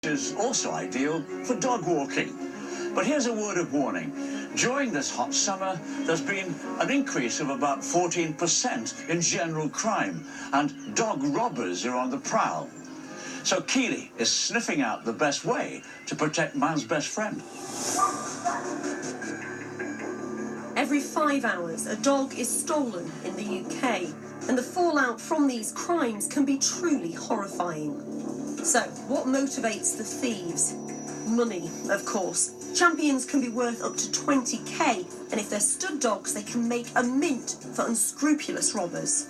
is also ideal for dog walking. But here's a word of warning. During this hot summer, there's been an increase of about 14% in general crime, and dog robbers are on the prowl. So Keely is sniffing out the best way to protect man's best friend. Every 5 hours, a dog is stolen in the UK, and the fallout from these crimes can be truly horrifying. So, what motivates the thieves? Money, of course. Champions can be worth up to 20k, and if they're stud dogs, they can make a mint for unscrupulous robbers.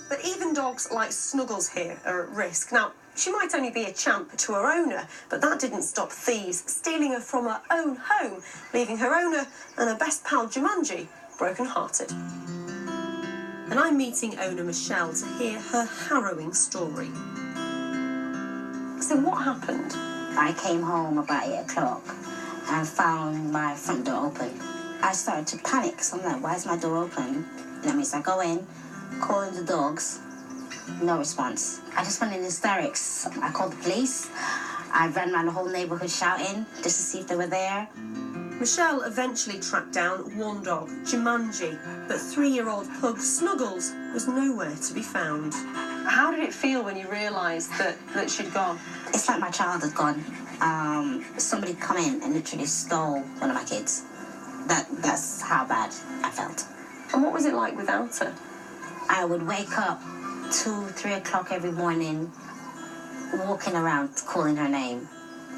But even dogs like Snuggles here are at risk. Now, she might only be a champ to her owner, but that didn't stop thieves stealing her from her own home, leaving her owner and her best pal Jumanji broken-hearted. And I'm meeting owner Michelle to hear her harrowing story. So what happened? I came home about 8 o'clock and found my front door open. I started to panic, so I'm like, why is my door open? That means I go in, calling the dogs, no response. I just went in hysterics. I called the police. I ran around the whole neighborhood shouting just to see if they were there. Michelle eventually tracked down one dog, Jumanji, but 3-year-old pug Snuggles was nowhere to be found. How did it feel when you realised that she'd gone? It's like my child had gone. Somebody come in and literally stole one of my kids. That's how bad I felt. And what was it like without her? I would wake up 2-3 o'clock every morning, walking around calling her name.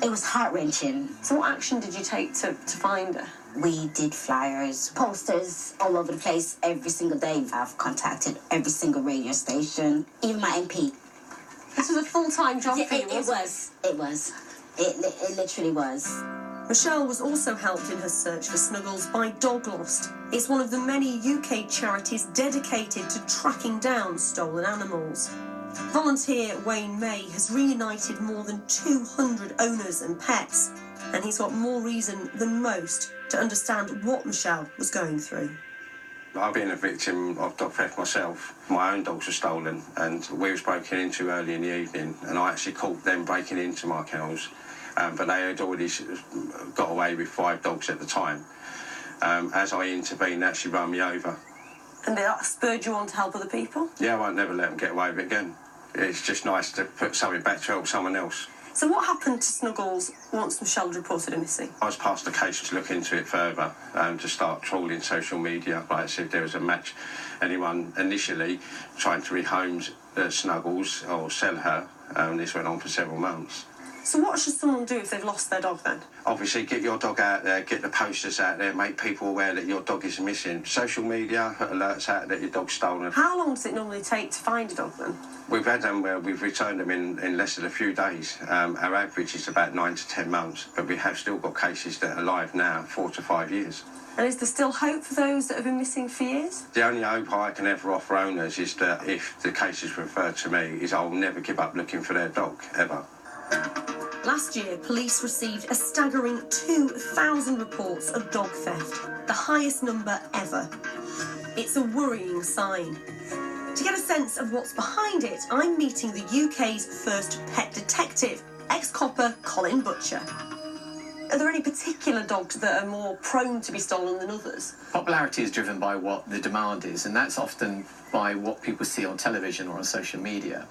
It was heart-wrenching. So what action did you take to find her? We did flyers, posters all over the place every single day. I've contacted every single radio station, even my MP. This was a full-time job for you, It was. It literally was. Michelle was also helped in her search for Snuggles by Doglost. It's one of the many UK charities dedicated to tracking down stolen animals. Volunteer Wayne May has reunited more than 200 owners and pets, and he's got more reason than most to understand what Michelle was going through. I've been a victim of dog theft myself. My own dogs were stolen, and we was broken into early in the evening, and I actually caught them breaking into my kennels, but they had already got away with 5 dogs at the time. As I intervened, they actually ran me over. And that spurred you on to help other people? Yeah, I won't never let them get away with it again. It's just nice to put something back to help someone else. So what happened to Snuggles once Michelle reported her missing? I was passed the case to look into it further, to start trawling social media, like see if there was a match. Anyone initially trying to rehome Snuggles or sell her, this went on for several months. So what should someone do if they've lost their dog then? Obviously, get your dog out there, get the posters out there, make people aware that your dog is missing. Social media, put alerts out that your dog's stolen. How long does it normally take to find a dog then? We've had them where we've returned them in less than a few days. Our average is about 9 to 10 months, but we have still got cases that are live now, 4 to 5 years. And is there still hope for those that have been missing for years? The only hope I can ever offer owners is that if the case is referred to me, is I'll never give up looking for their dog, ever. Last year, police received a staggering 2,000 reports of dog theft, the highest number ever. It's a worrying sign. To get a sense of what's behind it, I'm meeting the UK's first pet detective, ex-copper Colin Butcher. Are there any particular dogs that are more prone to be stolen than others? Popularity is driven by what the demand is, and that's often by what people see on television or on social media.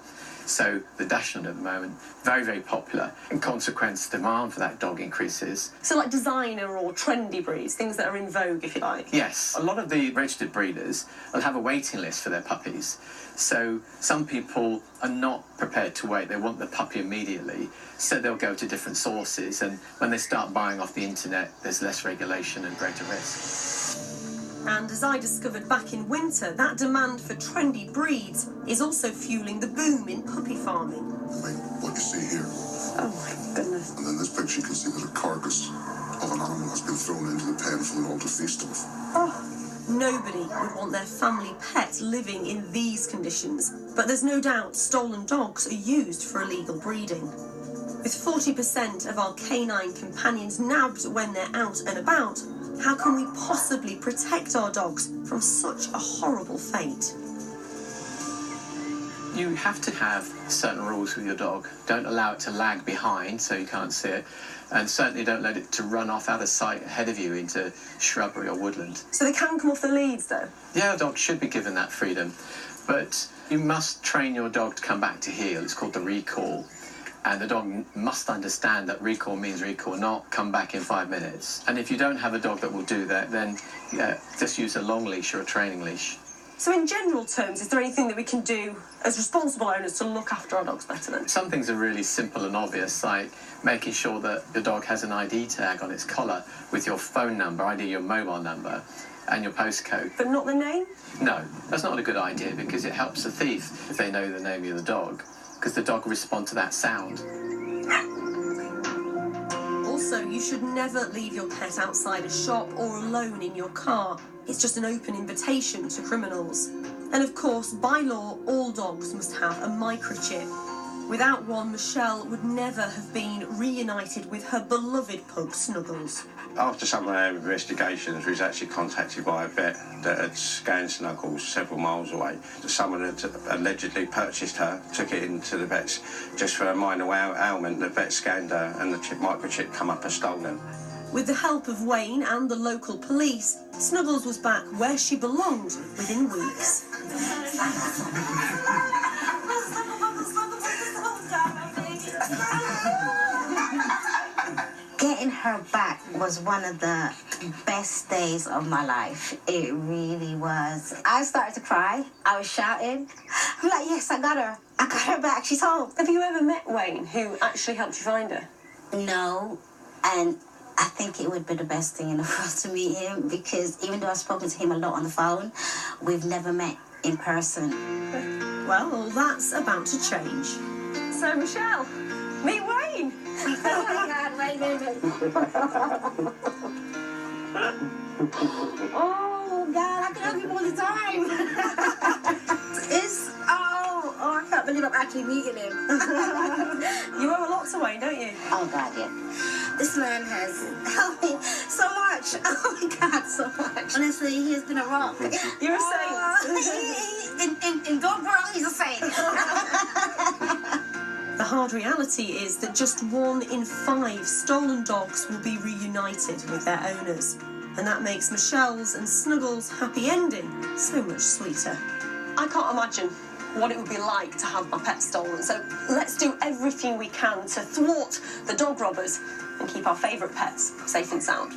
So the Dachshund at the moment, very, very popular. In consequence, demand for that dog increases. So like designer or trendy breeds, things that are in vogue, if you like? Yes. A lot of the registered breeders will have a waiting list for their puppies. So some people are not prepared to wait. They want the puppy immediately. So they'll go to different sources. And when they start buying off the internet, there's less regulation and greater risk. And as I discovered back in winter, that demand for trendy breeds is also fueling the boom in puppy farming. Like what you see here. Oh my goodness. And then this picture, you can see that a carcass of an animal has been thrown into the pen full of all the feast stuff. Oh, nobody would want their family pet living in these conditions. But there's no doubt stolen dogs are used for illegal breeding. With 40% of our canine companions nabbed when they're out and about, how can we possibly protect our dogs from such a horrible fate? You have to have certain rules with your dog. Don't allow it to lag behind so you can't see it, and certainly don't let it to run off out of sight ahead of you into shrubbery or woodland. So they can come off the leads, though? Yeah, a dog should be given that freedom, but you must train your dog to come back to heel. It's called the recall, and the dog must understand that recall means recall, not come back in 5 minutes. And if you don't have a dog that will do that, then just use a long leash or a training leash. So in general terms, is there anything that we can do as responsible owners to look after our dogs better then? Some things are really simple and obvious, like making sure that the dog has an ID tag on its collar with your phone number, ID your mobile number, and your postcode. But not the name? No, that's not a good idea, because it helps the thief if they know the name of the dog, because the dog will respond to that sound. Also, you should never leave your pet outside a shop or alone in your car. It's just an open invitation to criminals. And of course, by law, all dogs must have a microchip. Without one, Michelle would never have been reunited with her beloved pug, Snuggles. After some of our investigations, we was actually contacted by a vet that had scanned Snuggles several miles away. Someone had allegedly purchased her, took it into the vets just for a minor ailment. The vet scanned her and the microchip come up as stolen. With the help of Wayne and the local police, Snuggles was back where she belonged within weeks. Getting her back was one of the best days of my life. It really was. I started to cry. I was shouting. I'm like, yes, I got her. I got her back. She's home. Have you ever met Wayne, who actually helped you find her? No, and I think it would be the best thing in the world to meet him, because even though I've spoken to him a lot on the phone, we've never met in person. Well, all that's about to change. So, Michelle, meet Wayne. Oh my God, wait a minute. Oh God, I can hug him all the time. I can't believe I'm actually meeting him. You owe a lot to Wayne, don't you? Oh God, yeah. This man has helped me so much. Oh my God, so much. Honestly, he has been a rock. You're a saint. In dog world, he's a saint. The hard reality is that just 1 in 5 stolen dogs will be reunited with their owners. And that makes Michelle's and Snuggles' happy ending so much sweeter. I can't imagine what it would be like to have my pet stolen, so let's do everything we can to thwart the dog robbers and keep our favourite pets safe and sound.